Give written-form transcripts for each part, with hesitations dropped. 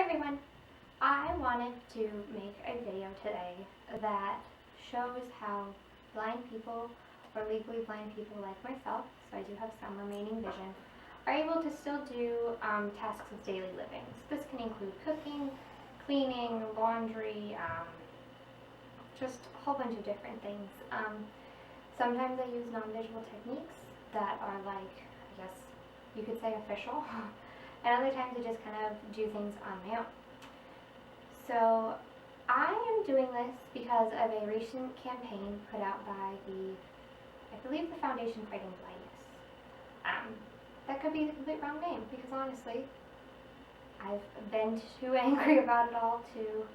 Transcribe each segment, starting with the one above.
everyone! I wanted to make a video today that shows how blind people, or legally blind people like myself, so I do have some remaining vision, are able to still do tasks of daily living. So this can include cooking, cleaning, laundry, just a whole bunch of different things. Sometimes I use non-visual techniques that are like, I guess you could say official, and other times I just kind of do things on my own. So I am doing this because of a recent campaign put out by I believe the Foundation Fighting Blindness. That could be the complete wrong name because honestly, I've been too angry about it all to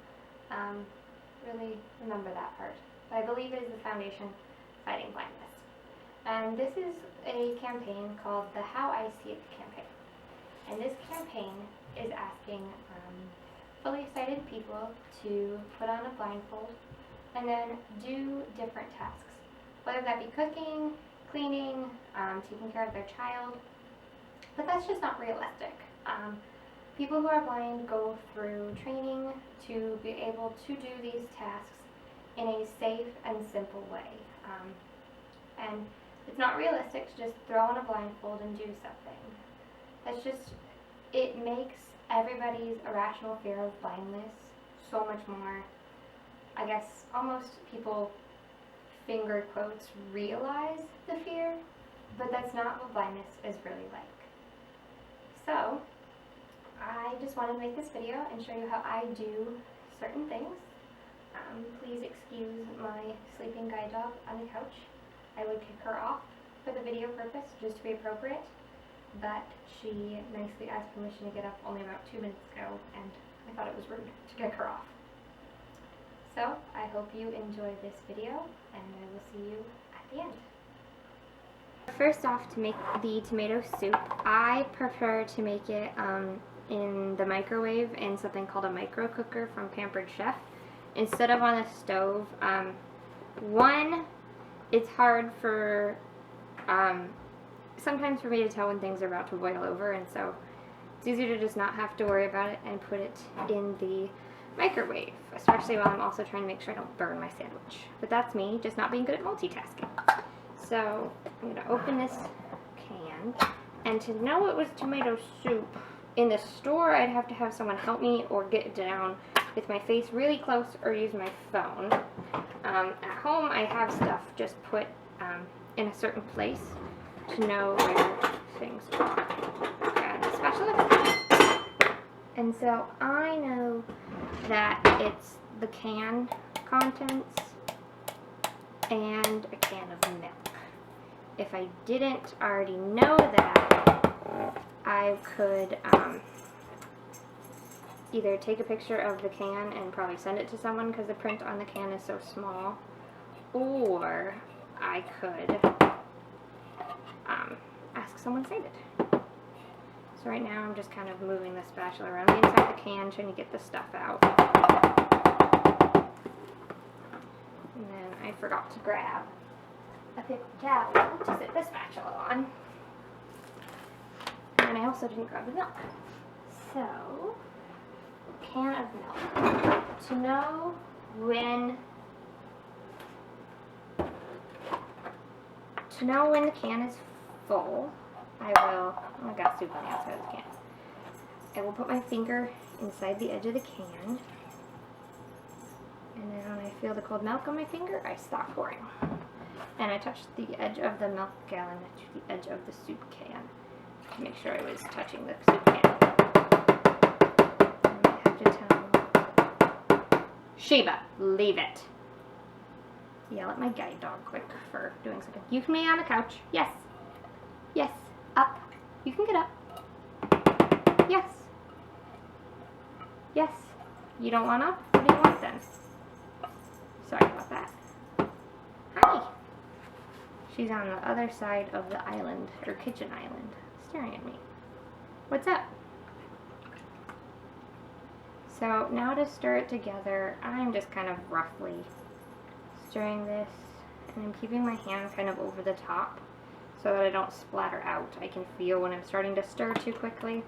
really remember that part. But I believe it is the Foundation Fighting Blindness. And this is a campaign called the How I See It campaign. And this campaign is asking fully sighted people to put on a blindfold and then do different tasks, whether that be cooking, cleaning, taking care of their child, but that's just not realistic. People who are blind go through training to be able to do these tasks in a safe and simple way, and it's not realistic to just throw on a blindfold and do something. That's just, it makes everybody's irrational fear of blindness so much more, I guess, almost people, finger quotes, realize the fear, but that's not what blindness is really like. So, I just wanted to make this video and show you how I do certain things. Please excuse my sleeping guide dog on the couch. I would kick her off for the video purpose, just to be appropriate, but she nicely asked permission to get up only about 2 minutes ago, and I thought it was rude to kick her off. So, I hope you enjoy this video, and I will see you at the end. First off, to make the tomato soup, I prefer to make it in the microwave in something called a micro cooker from Pampered Chef instead of on a stove. One, it's hard for sometimes for me to tell when things are about to boil over, and so it's easier to just not have to worry about it and put it in the microwave, especially while I'm also trying to make sure I don't burn my sandwich. But that's me, just not being good at multitasking. So I'm going to open this can, and to know it was tomato soup, in the store I'd have to have someone help me or get down with my face really close or use my phone. At home I have stuff just put in a certain place to know where things are, and especially. And so I know that it's the can contents and a can of milk. If I didn't already know that, I could either take a picture of the can and probably send it to someone because the print on the can is so small, or I could ask someone sighted. So right now I'm just kind of moving the spatula around the inside the can, trying to get the stuff out. And then I forgot to grab a paper towel to sit the spatula on. And I also didn't grab the milk. So, can of milk. To know when the can is full, I got soup on the outside of the can. I will put my finger inside the edge of the can, and then when I feel the cold milk on my finger, I stop pouring. And I touch the edge of the milk gallon to the edge of the soup can to make sure I was touching the soup can. And I have to tell Sheba, leave it. Yell at my guide dog quick for doing something. You can be on the couch. Yes. Yes. Up. You can get up. Yes. Yes. You don't want up? What do you want then? Sorry about that. Hi. She's on the other side of the island, or kitchen island, staring at me. What's up? So now to stir it together, I'm just kind of roughly stirring this, and I'm keeping my hand kind of over the top so that I don't splatter out. I can feel when I'm starting to stir too quickly.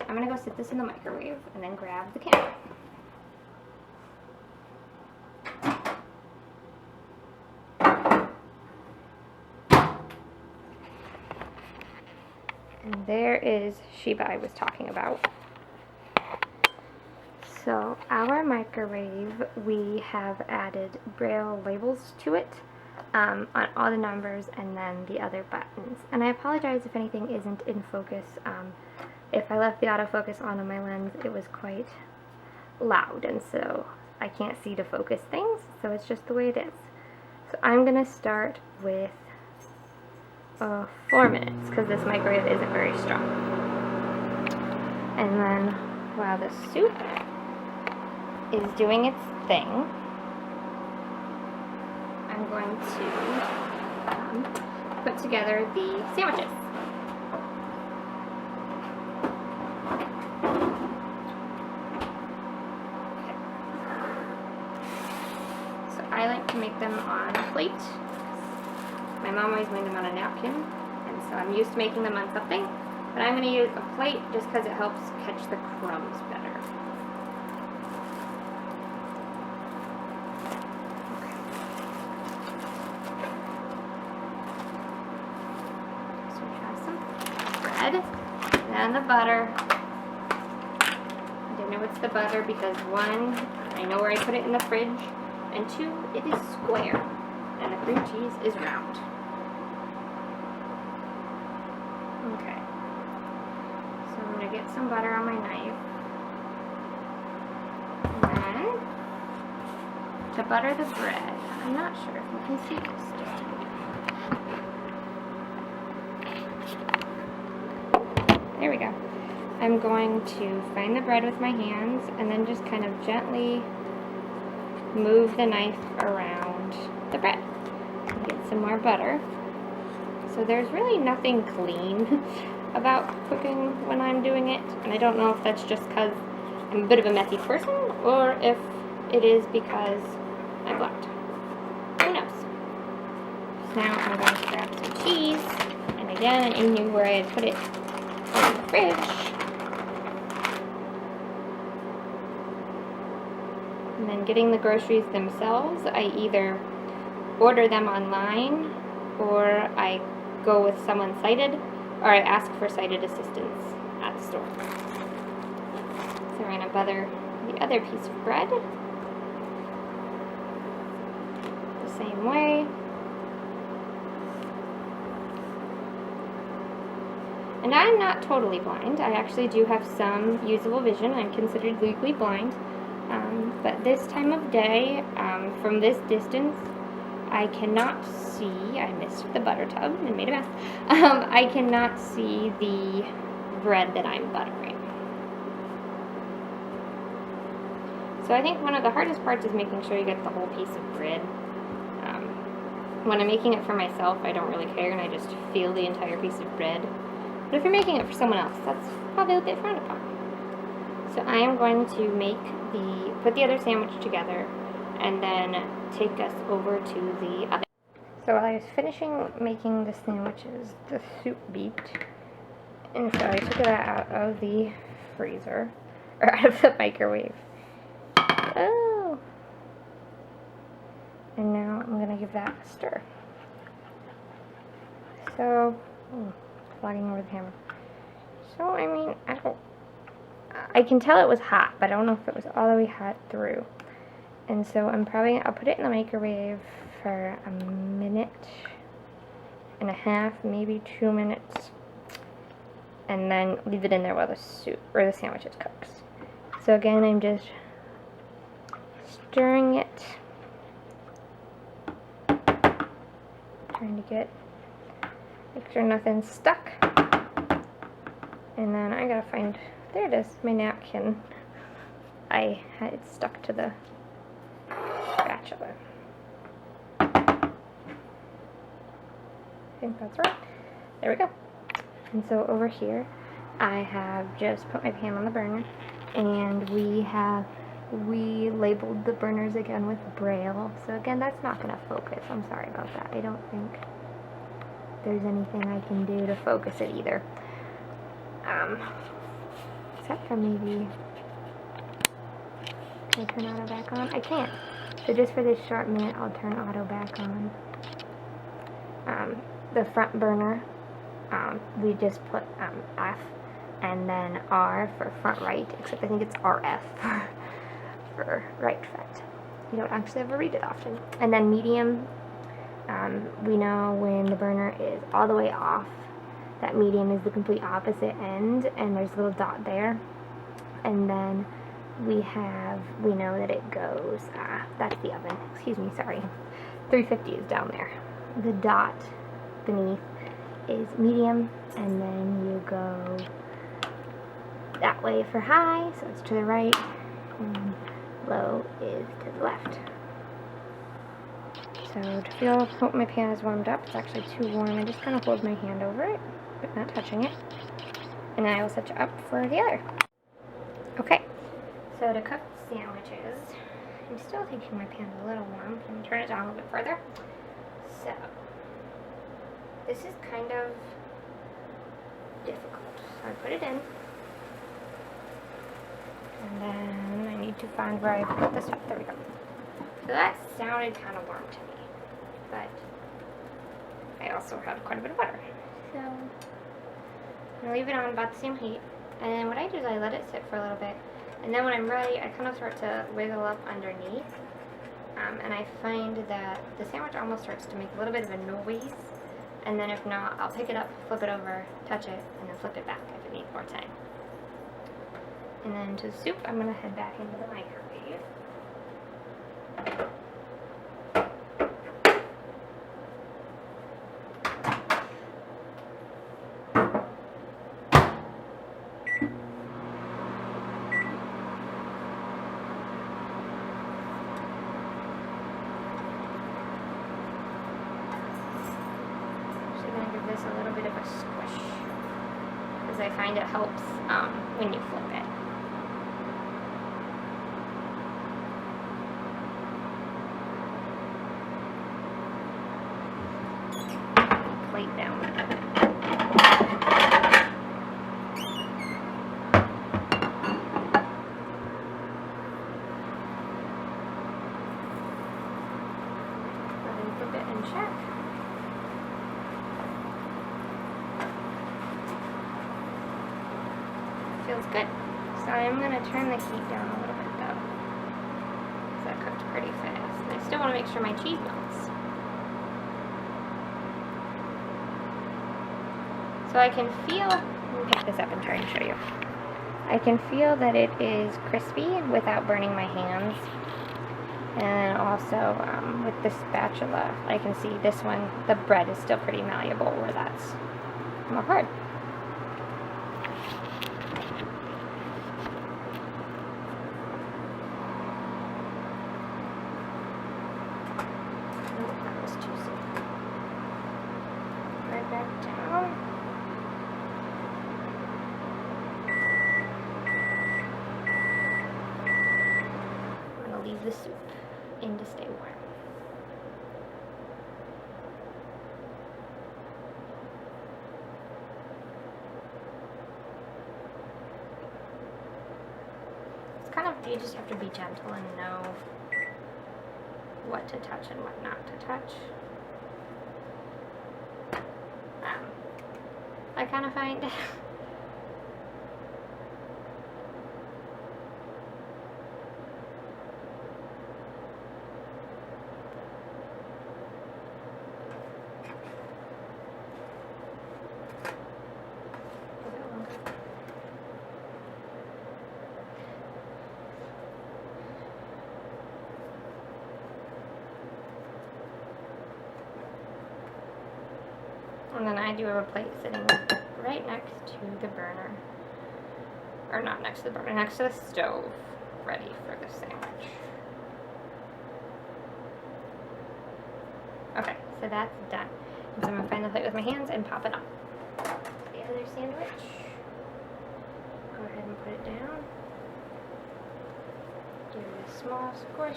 I'm gonna go sit this in the microwave and then grab the camera. And there is Sheba I was talking about. So our microwave, we have added Braille labels to it on all the numbers and then the other buttons. And I apologize if anything isn't in focus. If I left the autofocus on my lens, it was quite loud, and so I can't see to focus things, so it's just the way it is. So I'm going to start with 4 minutes, because this microwave isn't very strong. And then while the soup is doing its thing, I'm going to put together the sandwiches. So I like to make them on a plate. My mom always made them on a napkin, and so I'm used to making them on something, but I'm going to use a plate just because it helps catch the crumbs better. And then the butter. I didn't know it's the butter because 1, I know where I put it in the fridge, and 2, it is square, and the cream cheese is round. Okay, so I'm going to get some butter on my knife, and then to butter the bread, I'm not sure if you can see this. There we go. I'm going to find the bread with my hands and then just kind of gently move the knife around the bread. Get some more butter. So there's really nothing clean about cooking when I'm doing it, and I don't know if that's just because I'm a bit of a messy person or if it is because I'm blind. Who knows? So now I'm going to grab some cheese, and again, I knew where I had put it in the fridge. And then getting the groceries themselves, I either order them online, or I go with someone sighted, or I ask for sighted assistance at the store. So we're going to butter the other piece of bread the same way. And I'm not totally blind. I actually do have some usable vision. I'm considered legally blind. But this time of day, from this distance, I cannot see. I missed the butter tub and made a mess. I cannot see the bread that I'm buttering. So I think one of the hardest parts is making sure you get the whole piece of bread. When I'm making it for myself, I don't really care, and I just feel the entire piece of bread. But if you're making it for someone else, that's probably a bit frowned upon. So I am going to put the other sandwich together and then take us over to the oven. So while I was finishing making the sandwiches, the soup beeped. And so I took it out of the freezer, or out of the microwave. Oh! And now I'm going to give that a stir. So, flogging over the hammer. So, I mean, I can tell it was hot, but I don't know if it was all the way hot through. And so I'll put it in the microwave for 1.5 minutes, maybe 2 minutes, and then leave it in there while the soup or the sandwiches cooks. So again, I'm just stirring it, trying to make sure nothing's stuck. And then I gotta find, there it is, my napkin. I had it stuck to the spatula. I think that's right. There we go. And so over here, I have just put my pan on the burner, and we labeled the burners again with Braille. So again, that's not going to focus. I'm sorry about that. I don't think there's anything I can do to focus it either. except for maybe, can I turn auto back on? I can't. So just for this short minute, I'll turn auto back on. The front burner, we just put F and then R for front right, except I think it's RF for right front. You don't actually ever read it often. And then medium, we know when the burner is all the way off, that medium is the complete opposite end, and there's a little dot there. And then we know that it goes, that's the oven, excuse me, sorry. 350 is down there. The dot beneath is medium, and then you go that way for high, so it's to the right, and low is to the left. So to hope my pan is warmed up, it's actually too warm. I just kind of hold my hand over it, but not touching it. And then I will set you up for the other. Okay, so to cook sandwiches, I'm still thinking my pan's a little warm. Can I turn it down a little bit further? So, this is kind of difficult. So I put it in. And then I need to find where I put this up. There we go. So that sounded kind of warm to me. But I also had quite a bit of butter. So I'm going to leave it on about the same heat. And then what I do is I let it sit for a little bit. And then when I'm ready, I kind of start to wiggle up underneath. And I find that the sandwich almost starts to make a little bit of a noise. And then if not, I'll pick it up, flip it over, touch it, and then flip it back if it needs more time. And then to the soup, I'm going to head back into the microwave. This a little bit of a squish because I find it helps when you flip it. Plate down. Go ahead and flip it and check. Feels good. So I'm going to turn the heat down a little bit though, because that cooked pretty fast. And I still want to make sure my cheese melts. So I can feel, let me pick this up and try and show you. I can feel that it is crispy without burning my hands. And also with the spatula, I can see this one, the bread is still pretty malleable where that's more hard. Back down. I'm going to leave the soup in to stay warm. It's kind of, you just have to be gentle and know what to touch and what not to touch. I kind of find and then I do have a plate sitting right next to the burner, or not next to the burner, next to the stove, ready for the sandwich. Okay, so that's done. And so I'm going to find the plate with my hands and pop it on. The other sandwich, go ahead and put it down. Give it a small squish.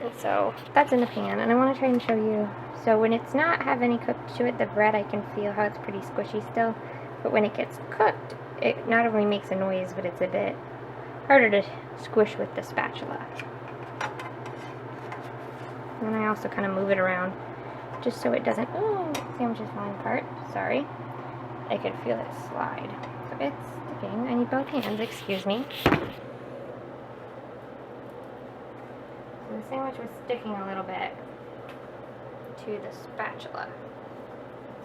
And so that's in the pan, and I want to try and show you. So when it's not have any cooked to it, the bread, I can feel how it's pretty squishy still. But when it gets cooked, it not only makes a noise, but it's a bit harder to squish with the spatula. And I also kind of move it around just so it doesn't, oh, sandwich is falling apart, sorry. I could feel it slide. So it's sticking. I need both hands, excuse me. So the sandwich was sticking a little bit to the spatula.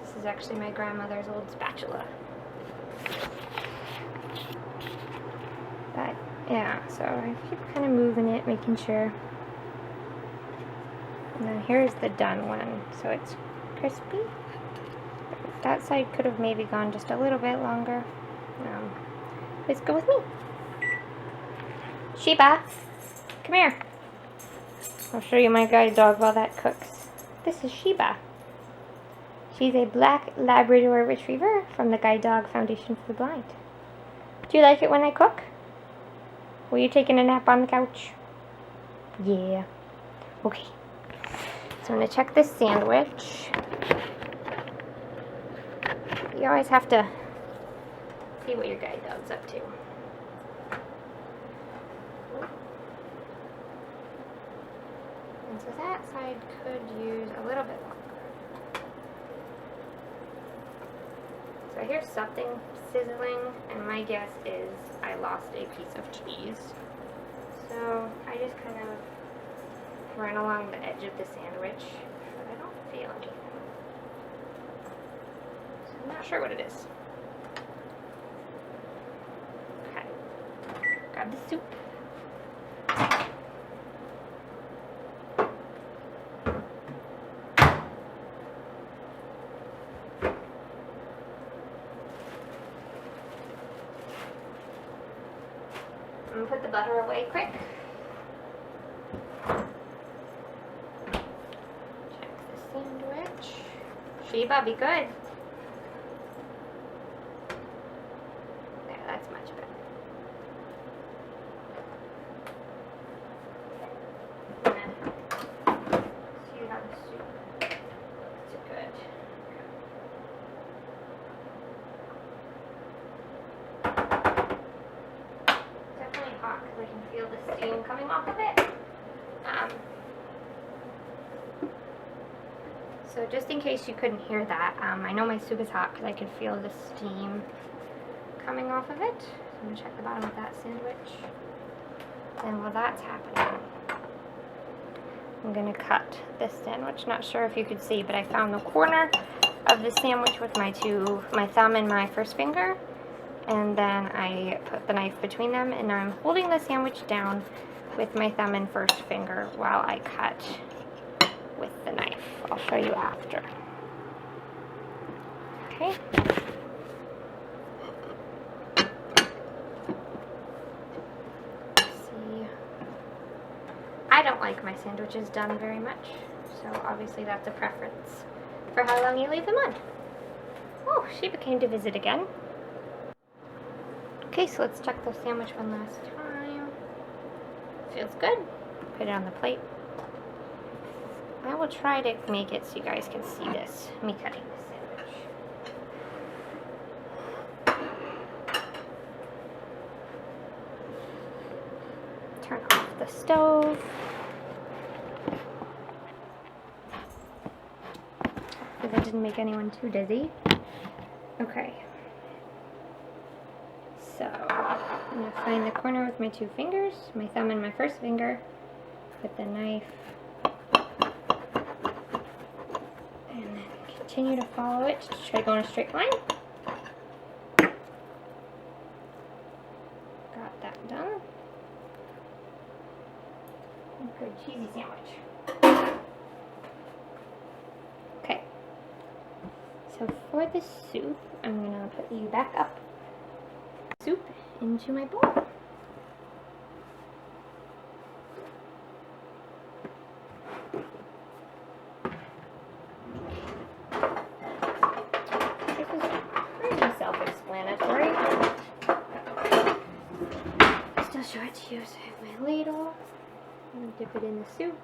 This is actually my grandmother's old spatula. But yeah, so I keep kind of moving it, making sure. And then here's the done one. So it's crispy. That side could have maybe gone just a little bit longer. Please go with me. Sheba, come here. I'll show you my guide dog while that cooks. This is Sheba. She's a black Labrador retriever from the guide dog Foundation for the Blind. Do you like it when I cook? Were you taking a nap on the couch? Yeah. Okay. So I'm going to check this sandwich. You always have to see what your guide dog's up to. And so that side could use a little bit longer. So I hear something sizzling, and my guess is I lost a piece of cheese. So I just kind of run along the edge of the sandwich, but I don't feel anything. So I'm not sure what it is. Okay. Grab the soup. I'm gonna put the butter away quick. Check the sandwich. Sheba, be good. There, that's much better. And then see how the soup is good. Definitely hot because I can feel the steam coming off of it. So just in case you couldn't hear that, I know my soup is hot because I could feel the steam coming off of it. So I'm going to check the bottom of that sandwich. And while that's happening, I'm going to cut this sandwich. Not sure if you could see, but I found the corner of the sandwich with my thumb and my first finger. And then I put the knife between them, and now I'm holding the sandwich down with my thumb and first finger while I cut with the knife. I'll show you after. Okay. See, I don't like my sandwiches done very much, so obviously that's a preference for how long you leave them on. Oh, Sheba came to visit again. Okay, so let's check the sandwich one last time. Feels good. Put it on the plate. I will try to make it so you guys can see this, me cutting this sandwich. Turn off the stove. Hopefully that didn't make anyone too dizzy. Okay. So, I'm going to find the corner with my two fingers, my thumb and my first finger, with the knife, and then continue to follow it to try to go in a straight line. Got that done. Good cheesy sandwich. Okay, so for the soup, I'm going to put you back up. Soup into my bowl. This is pretty self-explanatory. Still show it to you. So I have my ladle. And dip it in the soup.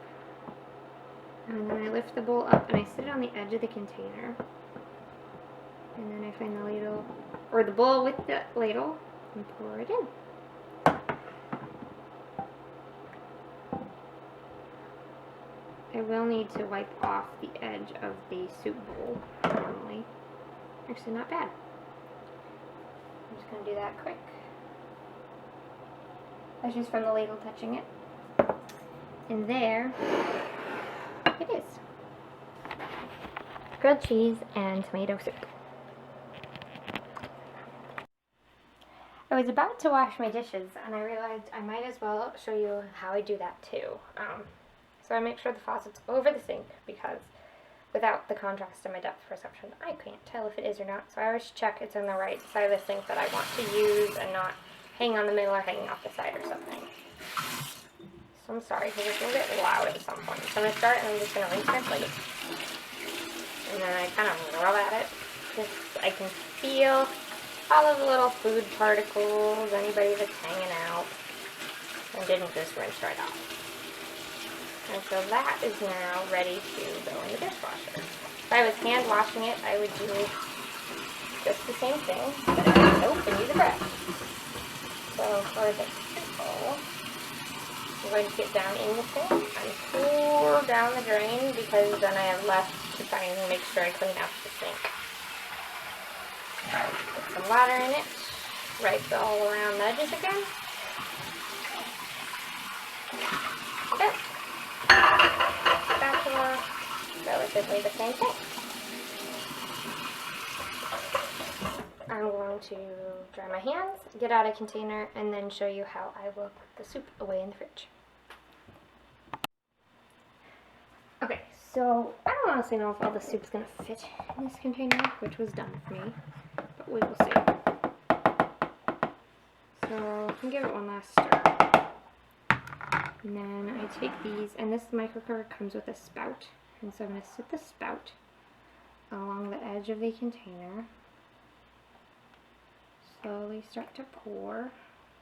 And then I lift the bowl up and I sit it on the edge of the container. And then I find the ladle, or the bowl with the ladle, and pour it in. I will need to wipe off the edge of the soup bowl normally. Actually, not bad. I'm just going to do that quick. That's just from the ladle touching it. And there it is. Grilled cheese and tomato soup. I was about to wash my dishes and I realized I might as well show you how I do that too. So I make sure the faucet's over the sink because without the contrast in my depth perception, I can't tell if it is or not. So I always check it's on the right side of the sink that I want to use and not hang on the middle or hanging off the side or something. So I'm sorry because it's a little bit loud at some point. So I'm going to start and I'm just going to rinse my plate. And then I kind of rub at it. Just I can feel all of the little food particles, anybody that's hanging out, and didn't just rinse right off. And so that is now ready to go in the dishwasher. If I was hand washing it, I would do just the same thing, but I would soap and use a brush. So for the bowl, I'm going to get down in the sink and pour down the drain because then I have left to try and make sure I clean out the sink. Put some water in it, wipe all around the edges again. Okay. Spatula, relatively the same thing. I'm going to dry my hands, get out a container, and then show you how I will put the soup away in the fridge. Okay, so I don't honestly know if all the soup's going to fit in this container, which was done for me, but we will see. So I can give it one last stir. And then I take these, and this microcurd comes with a spout, and so I'm going to sit the spout along the edge of the container. Slowly start to pour.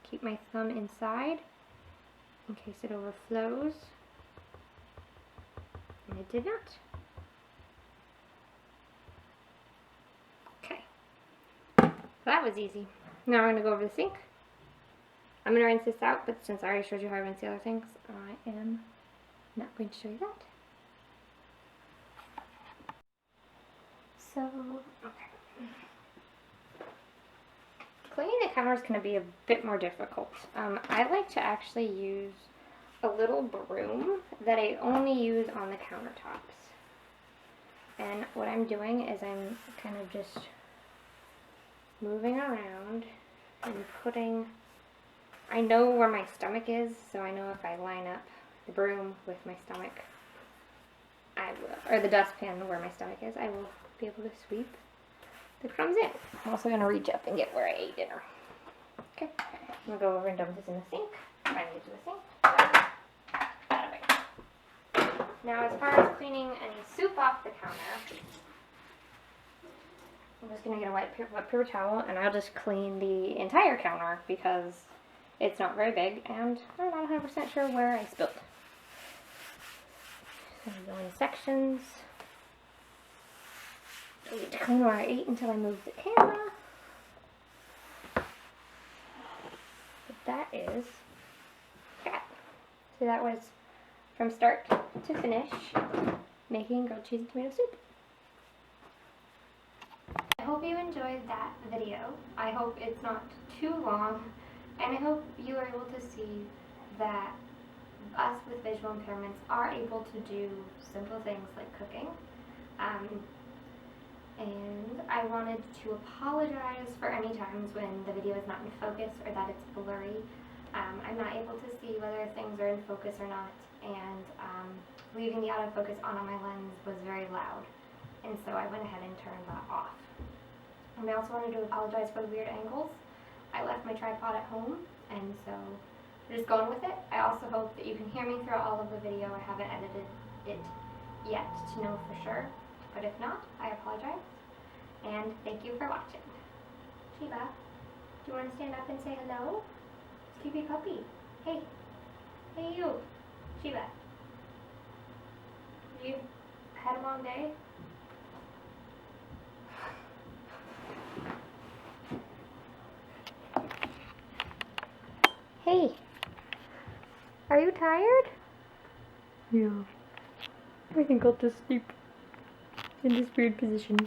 Keep my thumb inside in case it overflows. And it did not. Okay. So that was easy. Now we're going to go over the sink. I'm going to rinse this out, but since I already showed you how I rinse the other things, I am not going to show you that. So, okay. Cleaning the counter is going to be a bit more difficult. I like to actually use a little broom that I only use on the countertops. And what I'm doing is I'm kind of just moving around and putting, I know where my stomach is, so I know if I line up the broom with my stomach, I will, or the dustpan where my stomach is, I will be able to sweep the crumbs in. I'm also going to reach up and get where I ate dinner. Okay, I'm going to go over and dump this in the sink. Try and get to the sink. Bada bing. Now as far as cleaning any soup off the counter, I'm just going to get a wet paper towel and I'll just clean the entire counter because it's not very big and I'm not 100% sure where I spilled. So I'm going in sections. I get to clean where I ate until I move the camera. But that is that. So that was from start to finish making grilled cheese and tomato soup. I hope you enjoyed that video. I hope it's not too long, and I hope you are able to see that us with visual impairments are able to do simple things like cooking. And I wanted to apologize for any times when the video is not in focus or that it's blurry. I'm not able to see whether things are in focus or not, and leaving the autofocus on my lens was very loud, and so I went ahead and turned that off. And I also wanted to apologize for the weird angles. I left my tripod at home, and so we're just going with it. I also hope that you can hear me throughout all of the video. I haven't edited it yet to know for sure. But if not, I apologize, and thank you for watching. Sheba, do you want to stand up and say hello? Sleepy puppy. Hey. Hey you. Sheba, you had a long day? Hey, are you tired? Yeah. I think I'll just sleep in this weird position.